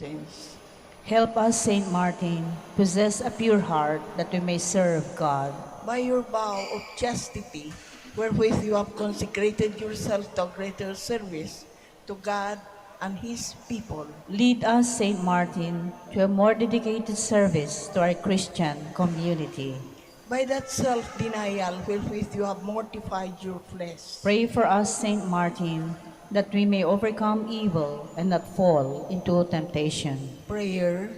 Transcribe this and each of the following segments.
Saints. Help us, Saint Martin, possess a pure heart that we may serve God. By your vow of chastity, wherewith you have consecrated yourself to greater service to God and His people, Lead us, Saint Martin, to a more dedicated service to our Christian community. by that self-denial wherewith you have mortified your flesh, Pray for us, Saint Martin, that we may overcome evil and not fall into temptation. prayer,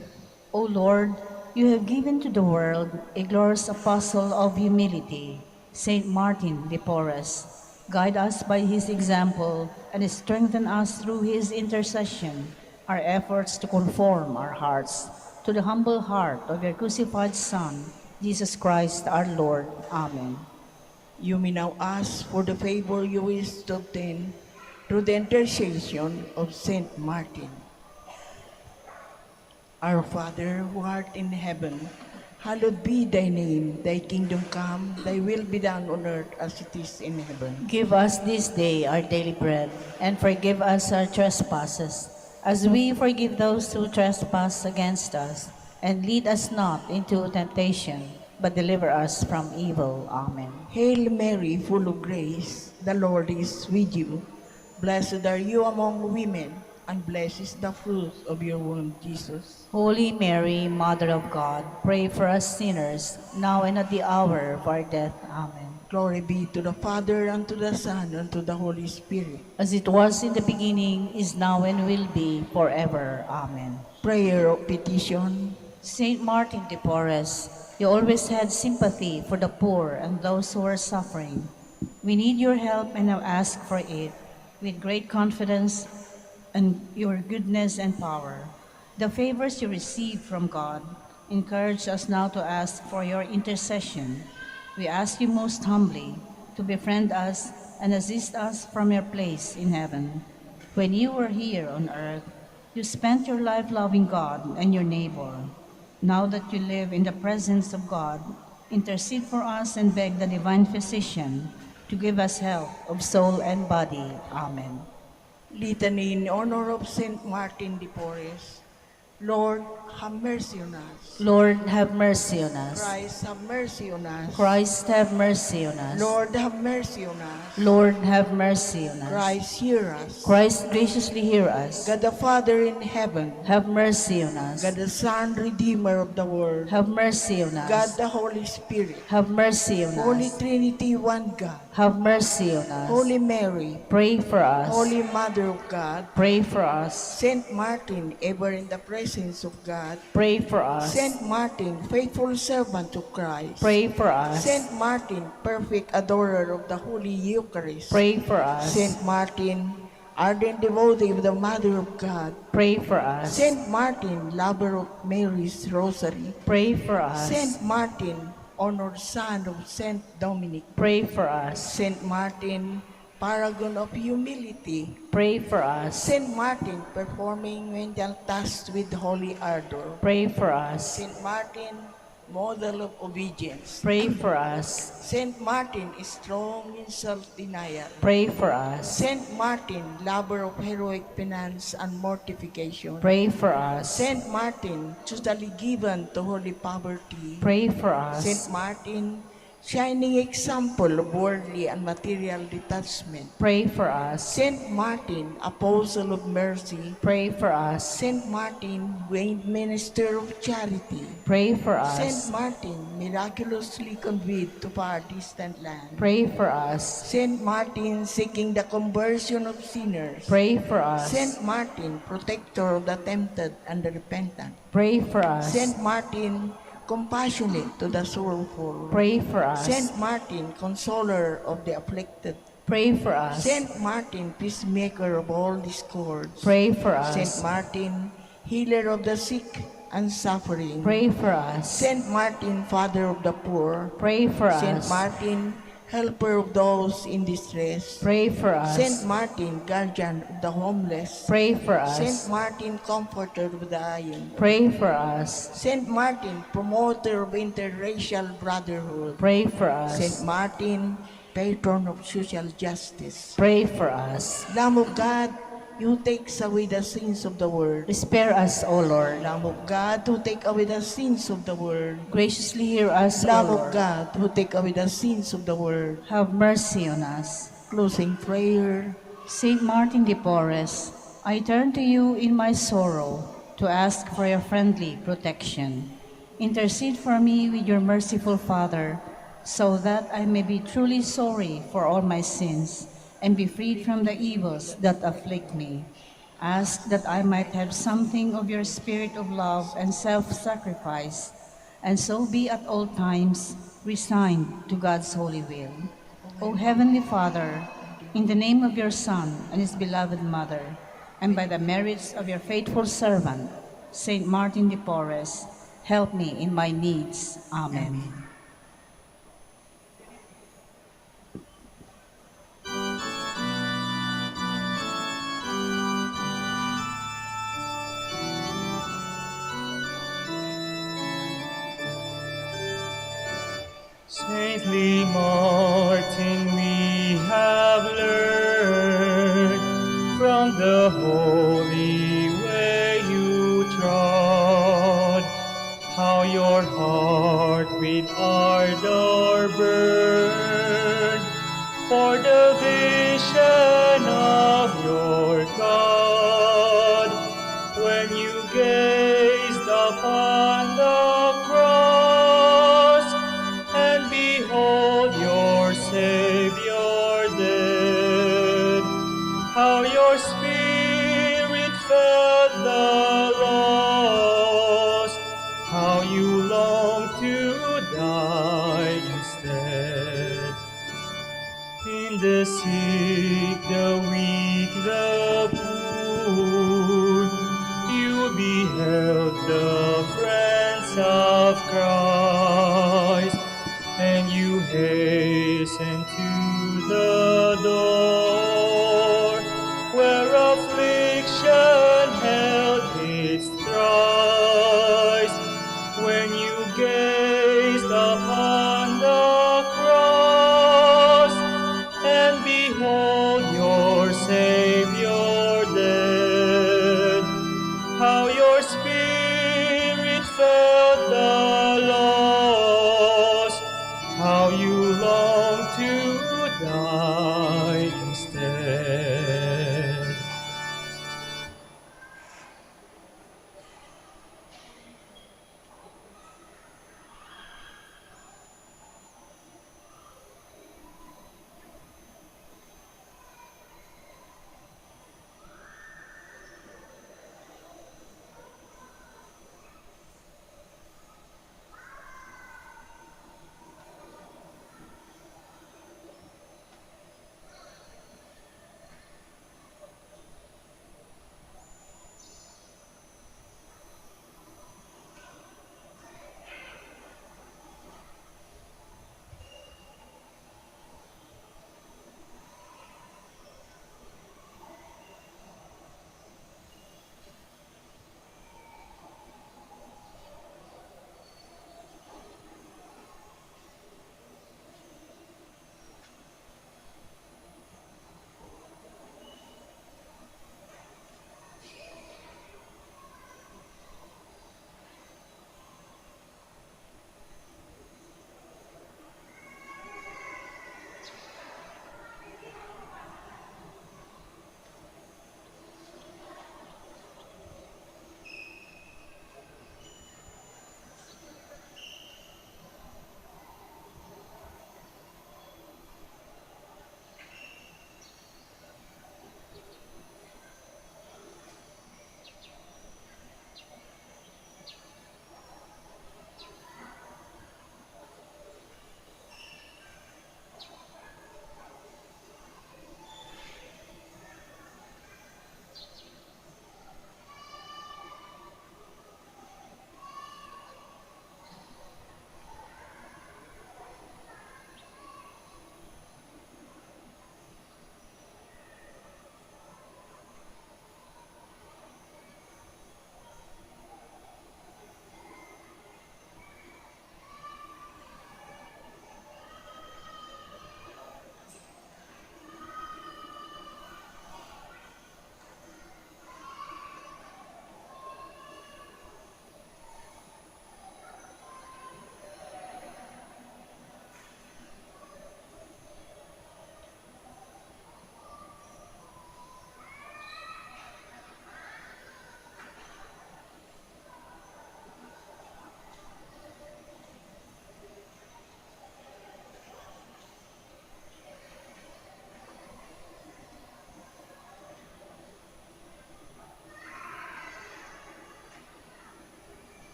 O Lord, you have given to the world a glorious apostle of humility, Saint Martin de Porres. Guide us by his example and strengthen us through his intercession, our efforts to conform our hearts to the humble heart of your crucified Son, Jesus Christ our Lord. Amen. you may now ask for the favor you wish to obtain through the intercession of Saint Martin. Our Father, who art in heaven, hallowed be thy name. Thy kingdom come, thy will be done on earth as it is in heaven. Give us this day our daily bread, and forgive us our trespasses, as we forgive those who trespass against us. And lead us not into temptation, but deliver us from evil. Amen. Hail Mary, full of grace, the Lord is with you. Blessed are you among women, and blessed is the fruit of your womb, Jesus. Holy Mary, Mother of God, pray for us sinners, now and at the hour of our death. Amen. Glory be to the Father, and to the Son, and to the Holy Spirit. As it was in the beginning, is now, and will be forever. Amen. Prayer of petition. Saint Martin de Porres, you always had sympathy for the poor and those who are suffering. We need your help and now ask for it with great confidence and your goodness and power. The favors you receive from God encourage us now to ask for your intercession. We ask you most humbly to befriend us and assist us from your place in heaven. When you were here on earth, you spent your life loving God and your neighbor. Now that you live in the presence of God, intercede for us and beg the divine physician to give us health of soul and body. Amen. Litany in honor of Saint Martin de Porres. Lord, have mercy on us. Lord, have mercy on us. Christ, have mercy on us. Christ, have mercy on us. Lord, have mercy on us. Lord, have mercy on us. Christ, hear us. Christ, graciously hear us. God the Father in heaven, Have mercy on us. God the Son, Redeemer of the world, Have mercy on God us. the Holy Spirit, Have mercy on Holy us. Trinity, one God, Have mercy on us. Holy Mary, Pray for us. Holy Mother of God, Pray for us. Saint Martin, ever in the presence of God, Pray for us. Saint Martin, faithful servant of Christ, Pray for us. Saint Martin, perfect adorer of the Holy Eucharist, Pray for us. Saint Martin, ardent devotee of the Mother of God, Pray for us. Saint Martin, lover of Mary's Rosary, Pray for us. Saint Martin, honored son of Saint Dominic, Pray for us. Saint Martin, paragon of humility, Pray for us. Saint Martin, performing menial tasks with holy ardor, Pray for us. Saint Martin, model of obedience, Pray for us. Saint Martin is strong in self-denial, Pray for us. Saint Martin, lover of heroic penance and mortification, Pray for us. Saint Martin, totally given to holy poverty, Pray for us. Saint Martin, shining example of worldly and material detachment, Pray for us. Saint Martin, apostle of mercy, Pray for us. Saint Martin, winged minister of charity, Pray for Saint us. Martin, miraculously conveyed to far distant land, Pray for us. Saint Martin, seeking the conversion of sinners, Pray for us. Saint Martin, protector of the tempted and the repentant, Pray for us. Saint Martin, compassionate to the sorrowful, Pray for us. Saint Martin, consoler of the afflicted, Pray for us. Saint Martin, peacemaker of all discords, Pray for us. Saint Martin, healer of the sick and suffering, Pray for us. Saint Martin, father of the poor, Pray for Saint us. Martin, helper of those in distress, Pray for us. Saint Martin, guardian of the homeless, Pray for Saint us. Martin, comforter of the dying, Pray for us. Saint Martin, promoter of interracial brotherhood, Pray for Saint us. Martin, patron of social justice, Pray for us. Lamb of God, you takes away the sins of the world. Spare us, O Lord. Lamb of God, who take away the sins of the world. Graciously hear us, O Lamb of Lord. God, who take away the sins of the world. Have mercy on us. Closing prayer. Saint Martin de Porres, I turn to you in my sorrow to ask for your friendly protection. Intercede for me with your merciful Father, so that I may be truly sorry for all my sins and be freed from the evils that afflict me. Ask that I might have something of your spirit of love and self-sacrifice, and so be at all times resigned to God's holy will. O Heavenly Father, in the name of your Son and his beloved Mother, and by the merits of your faithful servant, Saint Martin de Porres, help me in my needs. Amen. Saintly Martin, we have learned from the holy way you trod, how your heart with ardor burned for the vision of your God. When you gazed upon the cross, and behold your Savior dead, how your spirit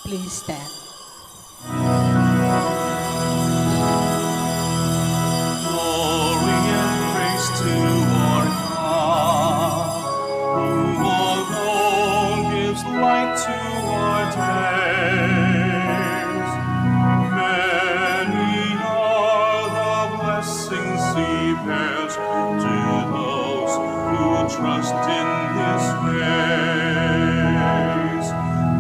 Please stand. Glory and praise to our God, who alone gives light to our days. Many are the blessings He bears to those who trust in His ways.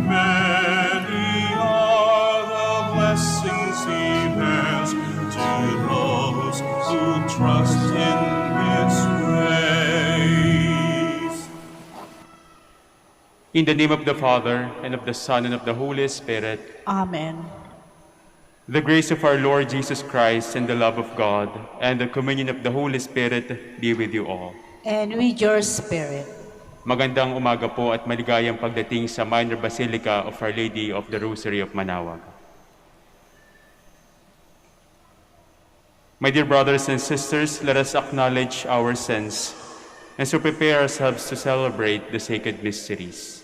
Many are the blessings He bears to those who trust in His ways. In the name of the Father, and of the Son, and of the Holy Spirit, Amen. the grace of our Lord Jesus Christ, and the love of God, and the communion of the Holy Spirit be with you all. And with your spirit. Magandang umaga po at maligayang pagdating sa Minor Basilica of Our Lady of the Rosary of Manaoag. My dear brothers and sisters, let us acknowledge our sins and so prepare ourselves to celebrate the sacred mysteries.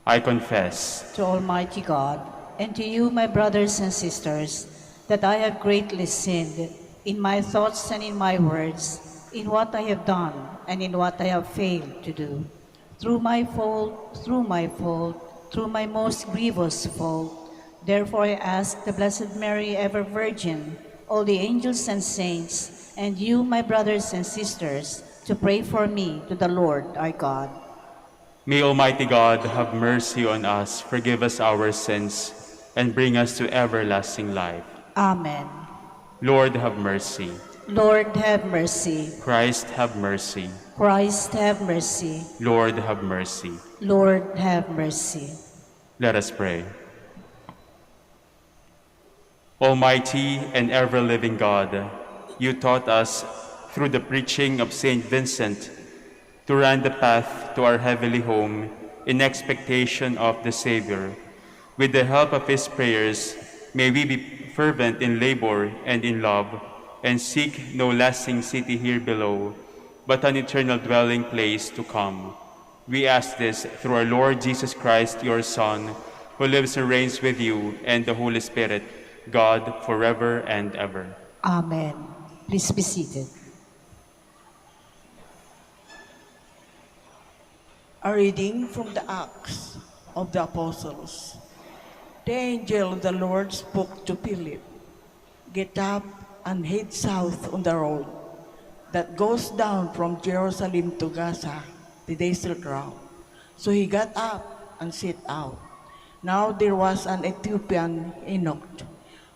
I confess To Almighty God, and to you, my brothers and sisters, that I have greatly sinned in my thoughts and in my words, in what I have done and in what I have failed to do. Through my most grievous fault. Therefore I ask the Blessed Mary, ever Virgin, all the angels and saints, and you, my brothers and sisters, to pray for me to the Lord our God. May Almighty God have mercy on us, forgive us our sins, and bring us to everlasting life. Amen. Lord, have mercy. Lord, have mercy. Christ, have mercy. Christ, have mercy. Lord, have mercy. Lord, have mercy. Let us pray. Almighty and ever-living God, you taught us through the preaching of Saint Vincent to run the path to our heavenly home in expectation of the Savior. With the help of His prayers, may we be fervent in labor and in love, and seek no lasting city here below, but an eternal dwelling place to come. We ask this through our Lord Jesus Christ, your Son, who lives and reigns with you and the Holy Spirit, God, forever and ever. Amen. Please be seated. A reading from the Acts of the Apostles. The angel of the Lord spoke to Philip, "Get up and head south on the road that goes down from Jerusalem to Gaza, the desert route." So he got up and set out. Now there was an Ethiopian eunuch,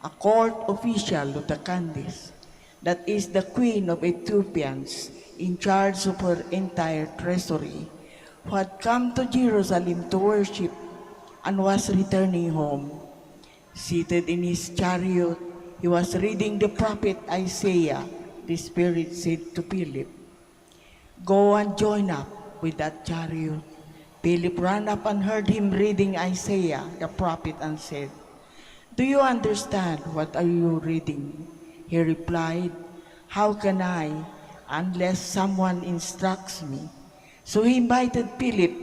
a court official of the Candace, that is the queen of Ethiopians, in charge of her entire treasury, who had come to Jerusalem to worship and was returning home. Seated in his chariot, he was reading the prophet Isaiah. The Spirit said to Philip, "Go and join up with that chariot." Philip ran up and heard him reading Isaiah, the prophet, and said, "Do you understand what are you reading?" He replied, "How can I, unless someone instructs me?" So he invited Philip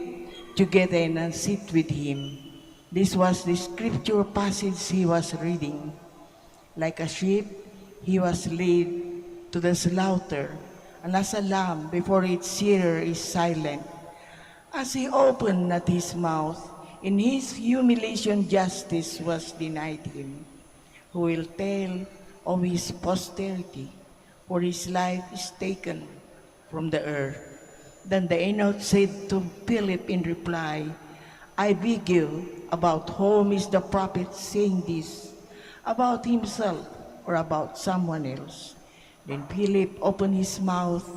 to get in and sit with him. This was the scripture passage he was reading. Like a sheep, he was led to the slaughter, and as a lamb before its shearer is silent. As he opened not his mouth, in his humiliation justice was denied him. Who will tell of his posterity, for his life is taken from the earth? Then the eunuch said to Philip in reply, "I beg you, about whom is the prophet saying this? About himself or about someone else?" Then Philip opened his mouth,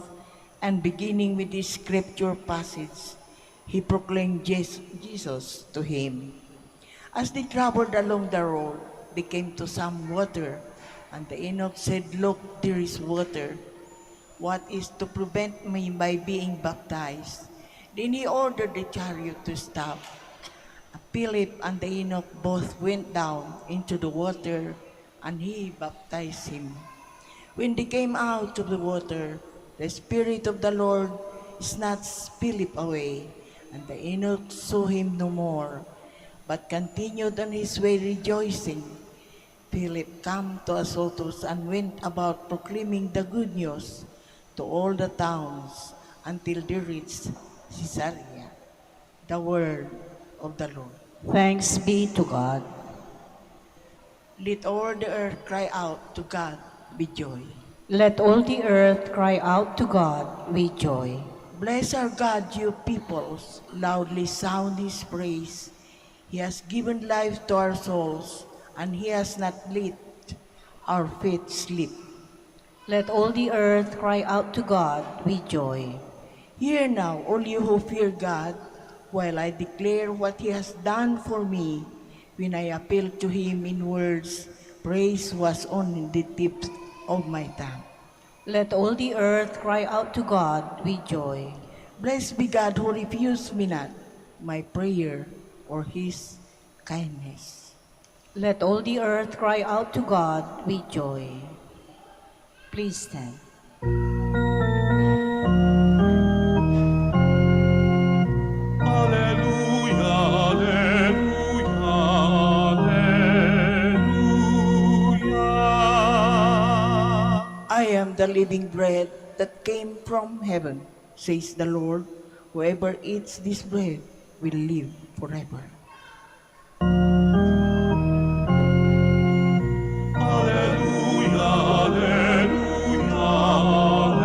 and beginning with this scripture passage, he proclaimed Jesus to him. As they traveled along the road, they came to some water, and the eunuch said, "Look, there is water. What is to prevent me by being baptized?" Then he ordered the chariot to stop. Philip and the eunuch both went down into the water, and he baptized him. When they came out of the water, the Spirit of the Lord snatched Philip away, And the eunuch saw him no more, but continued on his way rejoicing. Philip came to Azotus and went about proclaiming the good news to all the towns until they reached Caesarea. The word of the Lord. Thanks be to God. Let all the earth cry out to God with joy. Let all the earth cry out to God with joy. Bless our God, you peoples, loudly sound his praise. He has given life to our souls, and he has not let our feet sleep. Let all the earth cry out to God with joy. Hear now, all you who fear God, while I declare what he has done for me. When I appealed to him in words, praise was on the tip of my tongue. Let all the earth cry out to God with joy. Blessed be God who refused me not my prayer or his kindness. Let all the earth cry out to God with joy. Please stand. Alleluia, alleluia, alleluia. I am the living bread that came from heaven, says the Lord. Whoever eats this bread will live forever. Alleluia, alleluia, alleluia.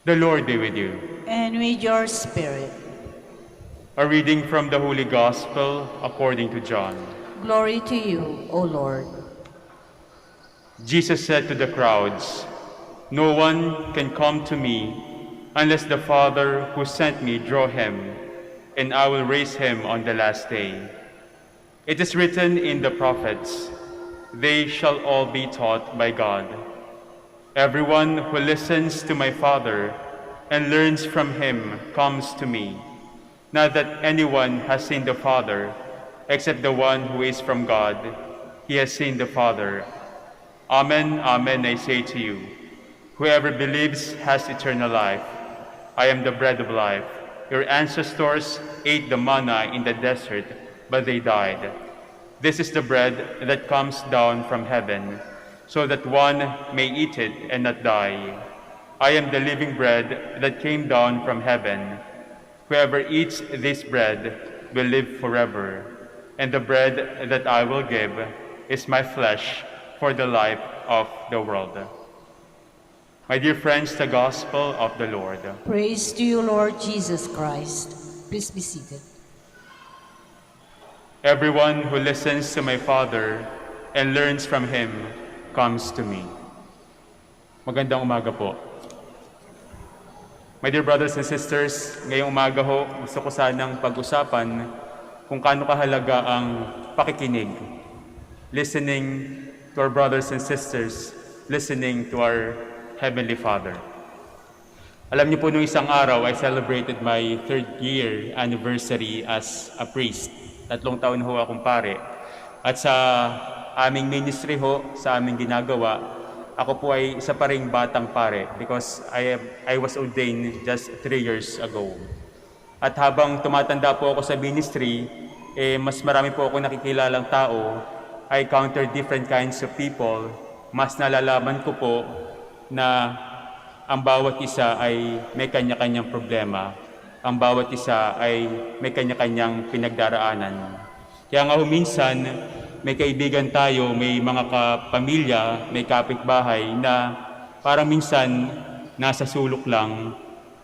The Lord be with you. And with your spirit. A reading from the Holy Gospel according to John. Glory to you, O Lord. Jesus said to the crowds, "No one can come to me unless the Father who sent me draw him, and I will raise him on the last day. It is written in the prophets, they shall all be taught by God. Everyone who listens to my Father and learns from him comes to me. Not that anyone has seen the Father, except the one who is from God. He has seen the Father. Amen, amen, I say to you, whoever believes has eternal life. I am the bread of life. Your ancestors ate the manna in the desert, but they died. This is the bread that comes down from heaven, so that one may eat it and not die. I am the living bread that came down from heaven. Whoever eats this bread will live forever, and the bread that I will give is my flesh for the life of the world." My dear friends, the Gospel of the Lord. Praise to you, Lord Jesus Christ. Please be seated. Everyone who listens to my Father and learns from him comes to me. Magandang umaga po. My dear brothers and sisters, ngayong umaga ho, gusto ko sanang pag-usapan kung kaano kahalaga ang pakikinig. Listening to our brothers and sisters, listening to our Heavenly Father. Alam niyo po, nung isang araw, I celebrated my 3rd year anniversary as a priest. 3 taon ho akong pare. At sa aming ministry ho, sa aming ginagawa, ako po ay isa pa ring batang pare because I was ordained just 3 years ago. At habang tumatanda po ako sa ministry, mas marami po ako nakikilalang tao. I encounter different kinds of people. Mas nalalaman ko po na ang bawat isa ay may kanya-kanyang problema. Ang bawat isa ay may kanya-kanyang pinagdaraanan. Kaya nga minsan, may kaibigan tayo, may mga kapamilya, may kapitbahay na parang minsan nasa sulok lang,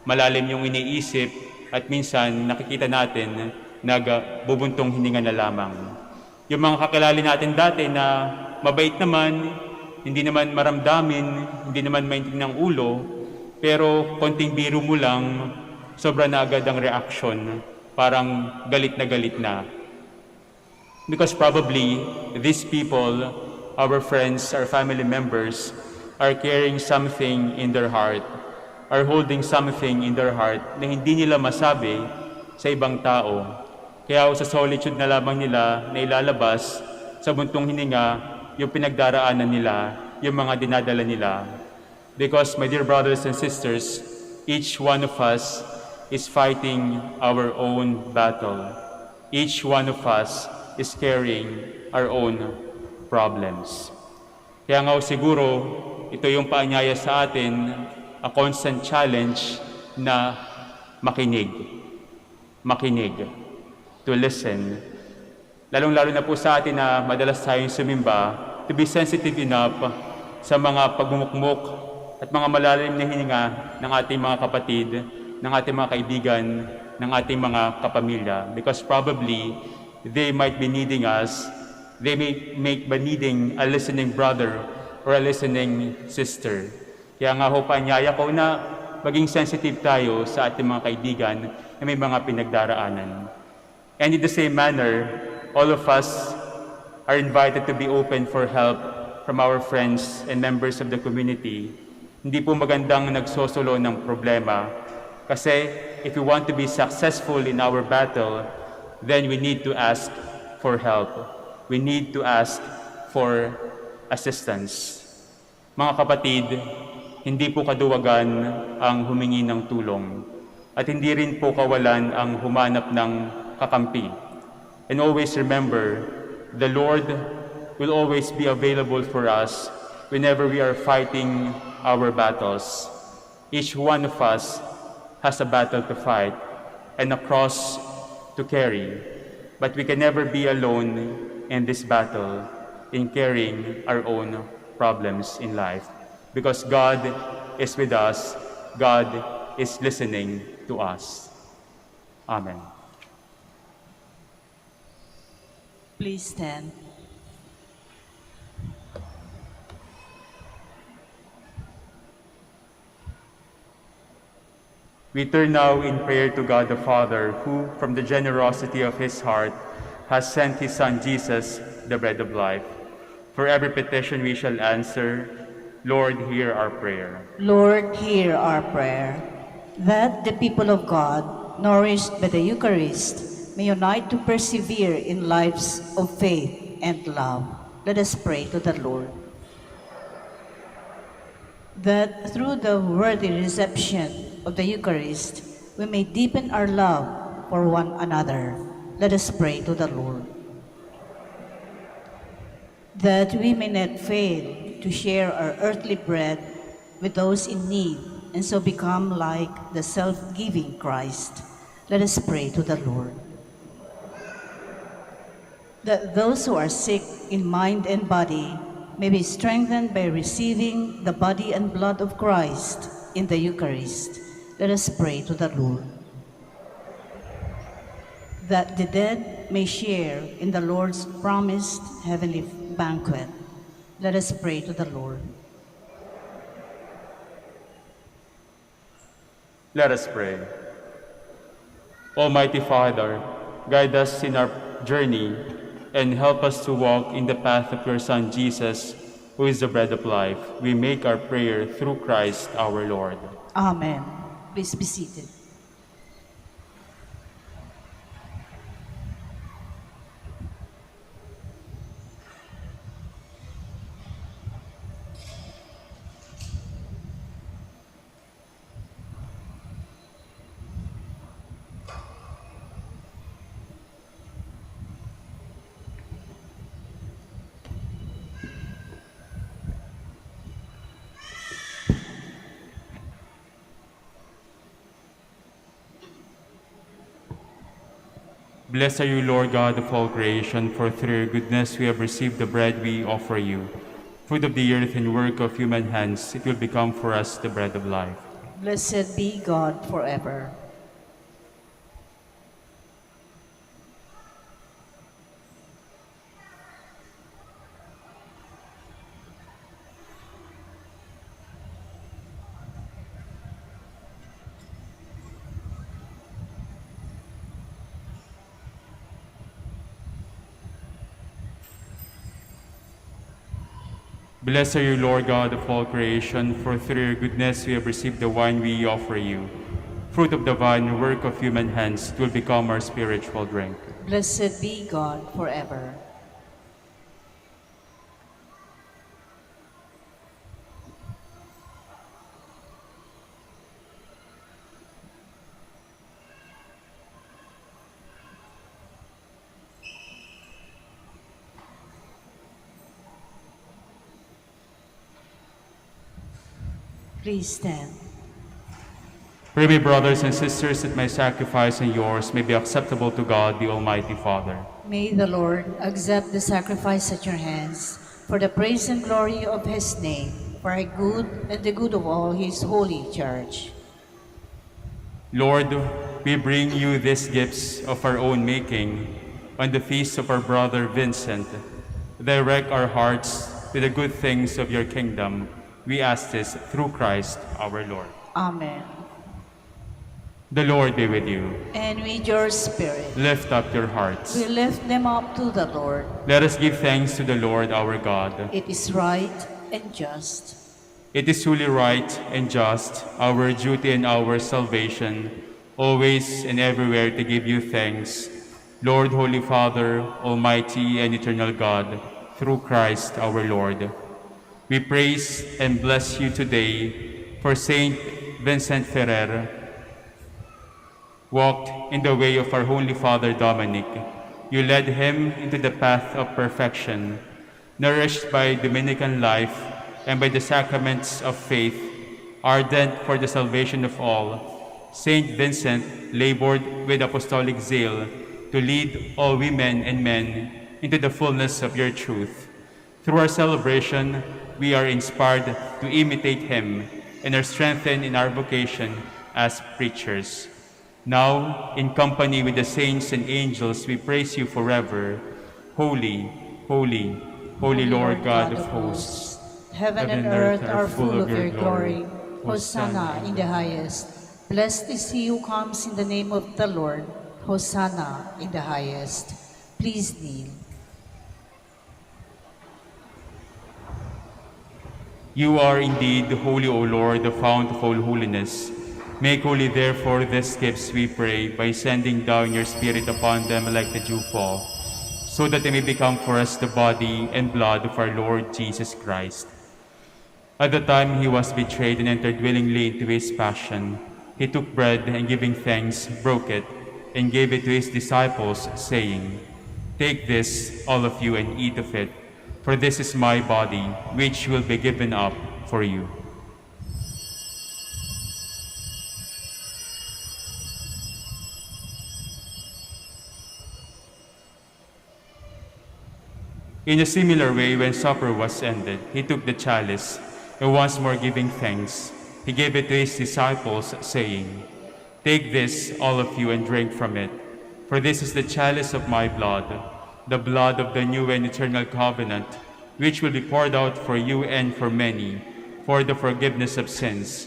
malalim yung iniisip at minsan nakikita natin nagbubuntong hininga na lamang. Yung mga kakilala natin dati na mabait naman, hindi naman maramdamin, hindi naman maintindihan ng ulo, pero konting biro mo lang, sobra na agad ang reaction, parang galit na. Because probably these people, our friends, our family members, are carrying something in their heart, are holding something in their heart na hindi nila masabi sa ibang tao. Kaya sa solitude na lamang nila na ilalabas sa buntong hininga, yung pinagdaraanan nila, yung mga dinadala nila. Because, my dear brothers and sisters, each one of us is fighting our own battle. Each one of us is carrying our own problems. Kaya nga siguro, ito yung paanyaya sa atin, a constant challenge na makinig, to listen. Lalong-lalo na po sa atin na madalas tayong sumimba, to be sensitive enough sa mga pagmumukmok at mga malalim na hininga ng ating mga kapatid, ng ating mga kaibigan, ng ating mga kapamilya. Because probably, they might be needing us, they may be needing a listening brother or a listening sister. Kaya nga ho, paanyaya ko na maging sensitive tayo sa ating mga kaibigan na may mga pinagdaraanan. And in the same manner, all of us are invited to be open for help from our friends and members of the community. Hindi po magandang nagsosolo ng problema. Kasi if we want to be successful in our battle, then we need to ask for help. We need to ask for assistance. Mga kapatid, hindi po kaduwagan ang humingi ng tulong at hindi rin po kawalan ang humanap ng kakampi. And always remember, the Lord will always be available for us whenever we are fighting our battles. Each one of us has a battle to fight and a cross to carry, but we can never be alone in this battle in carrying our own problems in life, because God is with us, God is listening to us. Amen. Please stand. We turn now in prayer to God the Father, who, from the generosity of his heart, has sent his Son Jesus, the bread of life. For every petition we shall answer, Lord, hear our prayer. Lord, hear our prayer. That the people of God, nourished by the Eucharist, may unite to persevere in lives of faith and love. Let us pray to the Lord. That through the worthy reception of the Eucharist, we may deepen our love for one another. Let us pray to the Lord. That we may not fail to share our earthly bread with those in need, and so become like the self-giving Christ. Let us pray to the Lord. That those who are sick in mind and body may be strengthened by receiving the body and blood of Christ in the Eucharist. Let us pray to the Lord. That the dead may share in the Lord's promised heavenly banquet. Let us pray to the Lord. Let us pray. Almighty Father, guide us in our journey and help us to walk in the path of your Son Jesus, who is the bread of life. We make our prayer through Christ our Lord. Amen. Please be seated. Blessed are you, Lord God of all creation, for through your goodness we have received the bread we offer you. Fruit of the earth and work of human hands, it will become for us the bread of life. Blessed be God forever. Blessed are you, Lord God of all creation, for through your goodness we have received the wine we offer you. Fruit of the vine, work of human hands, it will become our spiritual drink. Blessed be God forever. Please stand. Pray, my brothers and sisters, that my sacrifice and yours may be acceptable to God, the Almighty Father. May the Lord accept the sacrifice at your hands for the praise and glory of his name, for our good and the good of all his holy church. Lord, we bring you these gifts of our own making on the feast of our brother Vincent. Direct our hearts to the good things of your kingdom. We ask this through Christ our Lord. Amen. The Lord be with you. And with your spirit, Lift up your hearts. we lift them up to the Lord. Let us give thanks to the Lord our God. It is right and just. It is truly right and just, our duty and our salvation, always and everywhere to give you thanks, Lord, Holy Father, Almighty and eternal God, through Christ our Lord. We praise and bless you today for Saint Vincent Ferrer, walked in the way of our Holy Father Dominic. You led him into the path of perfection, nourished by Dominican life and by the sacraments of faith, ardent for the salvation of all. Saint Vincent labored with apostolic zeal to lead all women and men into the fullness of your truth. Through our celebration, we are inspired to imitate him and are strengthened in our vocation as preachers. Now, in company with the saints and angels, we praise you forever. Holy, holy, holy Lord God of hosts. Heaven and earth are full of your glory. Hosanna in the highest. Blessed is he who comes in the name of the Lord. Hosanna in the highest. Please kneel. You are indeed holy, O Lord, the fount of all holiness. Make holy, therefore, these gifts, we pray, by sending down your Spirit upon them like the dewfall, so that they may become for us the body and blood of our Lord Jesus Christ. At the time he was betrayed and entered willingly into his passion, he took bread and giving thanks, broke it, and gave it to his disciples, saying, "Take this, all of you, and eat of it, for this is my body, which will be given up for you." In a similar way, when supper was ended, he took the chalice, and once more giving thanks, he gave it to his disciples, saying, "Take this, all of you, and drink from it, for this is the chalice of my blood, the blood of the new and eternal covenant, which will be poured out for you and for many, for the forgiveness of sins.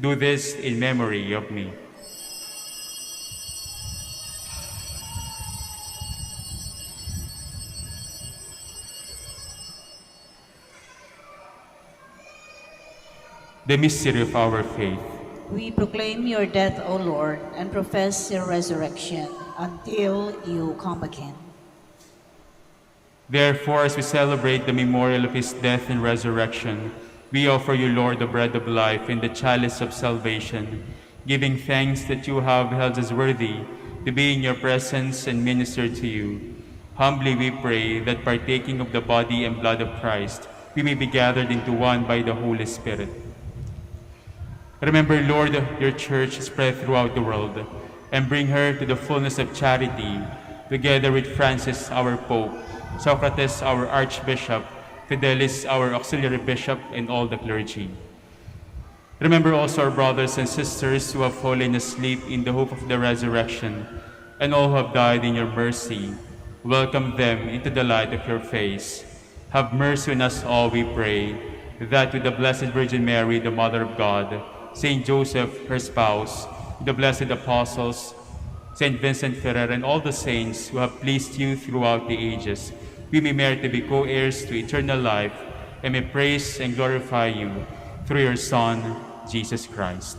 Do this in memory of me." The mystery of our faith. We proclaim your death, O Lord, and profess your resurrection until you come again. Therefore, as we celebrate the memorial of his death and resurrection, we offer you, Lord, the bread of life and the chalice of salvation, giving thanks that you have held us worthy to be in your presence and minister to you. Humbly we pray that partaking of the body and blood of Christ, we may be gathered into one by the Holy Spirit. Remember, Lord, your church spread throughout the world, and bring her to the fullness of charity, together with Francis, our Pope, Socrates, our Archbishop, Fidelis, our Auxiliary Bishop, and all the clergy. Remember also our brothers and sisters who have fallen asleep in the hope of the resurrection, and all who have died in your mercy. Welcome them into the light of your face. Have mercy on us all, we pray, that with the Blessed Virgin Mary, the Mother of God, Saint Joseph, her spouse, the blessed apostles, Saint Vincent Ferrer, and all the saints who have pleased you throughout the ages, we may merit to be co-heirs to eternal life, and may praise and glorify you through your Son, Jesus Christ.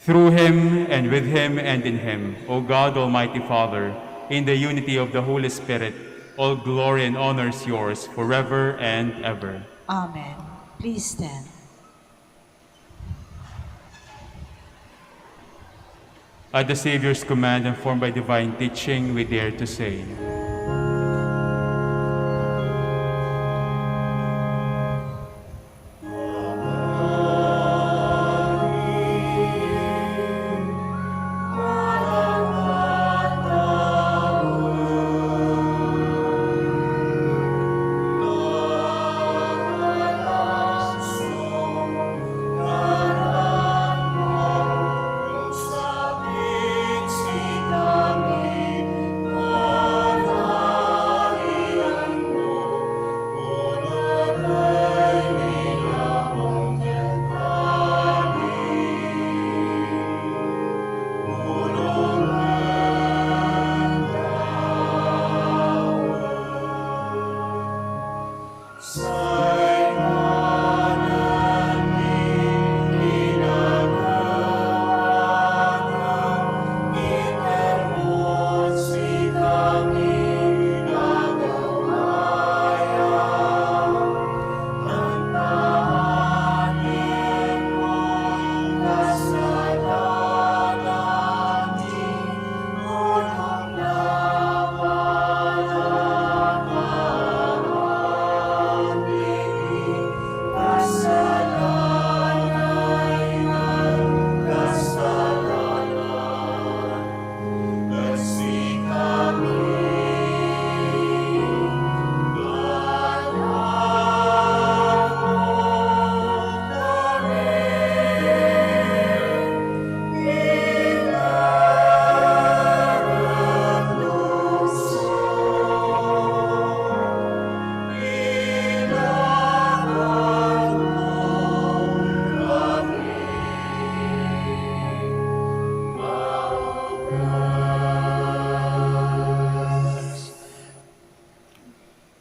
Through him, and with him, and in him, O God, Almighty Father, in the unity of the Holy Spirit, all glory and honor is yours forever and ever. Amen. Please stand. At the Savior's command and formed by divine teaching, we dare to say,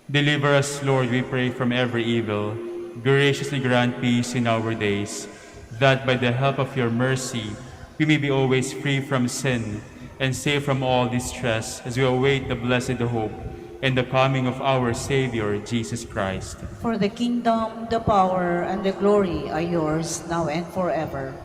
Deliver us, Lord, we pray, from every evil. Graciously grant peace in our days, that by the help of your mercy we may be always free from sin and safe from all distress as we await the blessed hope and the coming of our Savior, Jesus Christ. For the kingdom, the power, and the glory are yours, now and forever.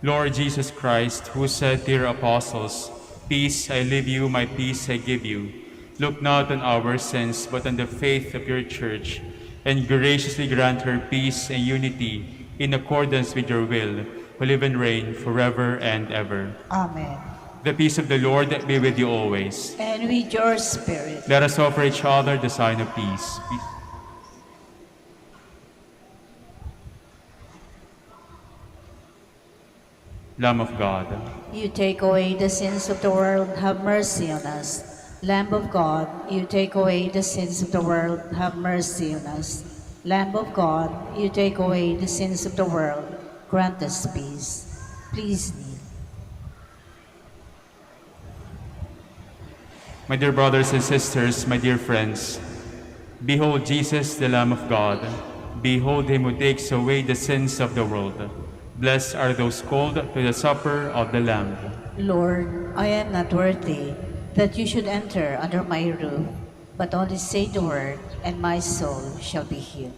Lord Jesus Christ, who said to your apostles, "Peace I leave you, my peace I give you," look not on our sins, but on the faith of your church, and graciously grant her peace and unity in accordance with your will, who live and reign forever and ever. Amen. The peace of the Lord be with you always. And with your spirit. Let us offer each other the sign of peace. Peace. Lamb of God, You take away the sins of the world, have mercy on us. Lamb of God, you take away the sins of the world, have mercy on us. Lamb of God, you take away the sins of the world, grant us peace. Please kneel. my dear brothers and sisters, my dear friends, behold Jesus, the Lamb of God. Behold him who takes away the sins of the world. Blessed are those called to the supper of the Lamb. Lord, I am not worthy that you should enter under my roof, but only say the word, and my soul shall be healed.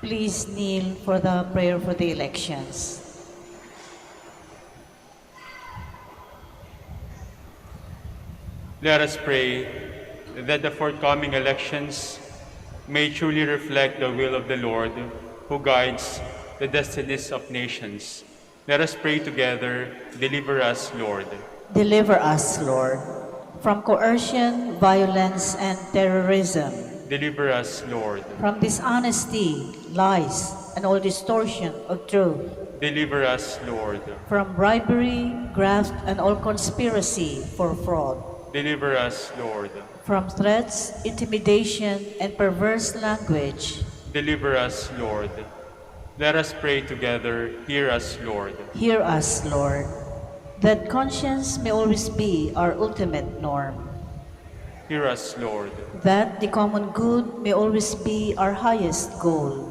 Please kneel for the prayer for the elections. Let us pray that the forthcoming elections may truly reflect the will of the Lord, who guides the destinies of nations. Let us pray together. Deliver us, Lord. Deliver us, Lord, from coercion, violence, and terrorism, Deliver us, Lord. from dishonesty, lies, and all distortion of truth, Deliver us, Lord. from bribery, graft, and all conspiracy for fraud, Deliver us, Lord. from threats, intimidation, and perverse language. Deliver us, Lord. Let us pray together. Hear us, Lord. Hear us, Lord, that conscience may always be our ultimate norm, Hear us, Lord. that the common good may always be our highest goal,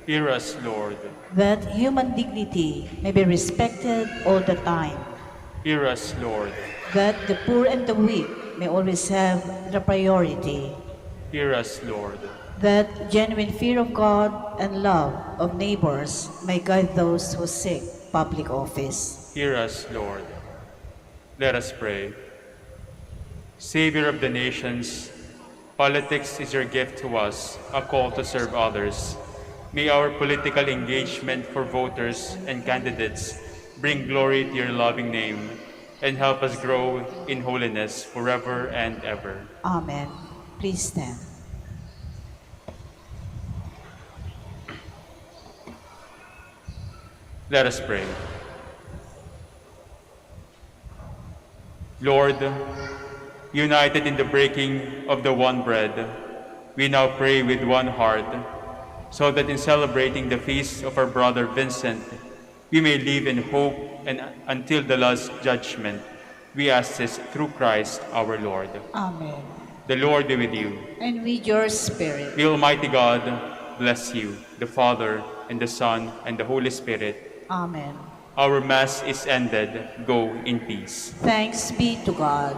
Hear us, Lord. that human dignity may be respected all the time, Hear us, Lord. that the poor and the weak may always have the priority, Hear us, Lord. that genuine fear of God and love of neighbors may guide those who seek public office. Hear us, Lord. Let us pray. Savior of the nations, politics is your gift to us, a call to serve others. May our political engagement for voters and candidates bring glory to your loving name and help us grow in holiness forever and ever. Amen. Please stand. Let us pray. Lord, united in the breaking of the one bread, we now pray with one heart, so that in celebrating the feast of our brother Vincent, we may live in hope and until the last judgment. We ask this through Christ our Lord. Amen. The Lord be with you. And with your spirit. The Almighty God bless you, the Father, and the Son, and the Holy Spirit. Amen. Our Mass is ended. Go in peace. Thanks be to God.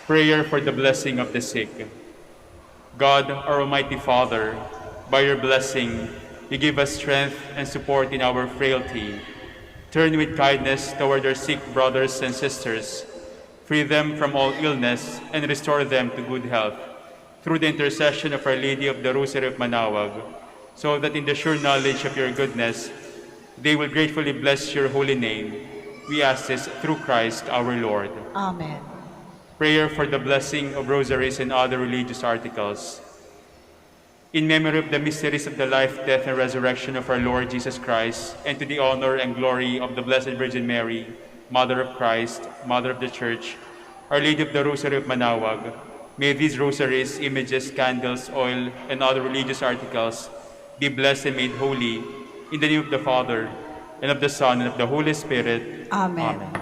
Prayer for the blessing of the sick. God, our Almighty Father, by your blessing, you give us strength and support in our frailty. Turn with kindness toward our sick brothers and sisters. Free them from all illness and restore them to good health. Through the intercession of Our Lady of the Rosary of Manaoag, so that in the sure knowledge of your goodness, they will gratefully bless your holy name. We ask this through Christ our Lord. Amen. Prayer for the blessing of rosaries and other religious articles. In memory of the mysteries of the life, death, and resurrection of our Lord Jesus Christ, and to the honor and glory of the Blessed Virgin Mary, Mother of Christ, Mother of the Church, Our Lady of the Rosary of Manaoag, may these rosaries, images, candles, oil, and other religious articles be blessed and made holy in the name of the Father, and of the Son, and of the Holy Spirit. Amen. Amen.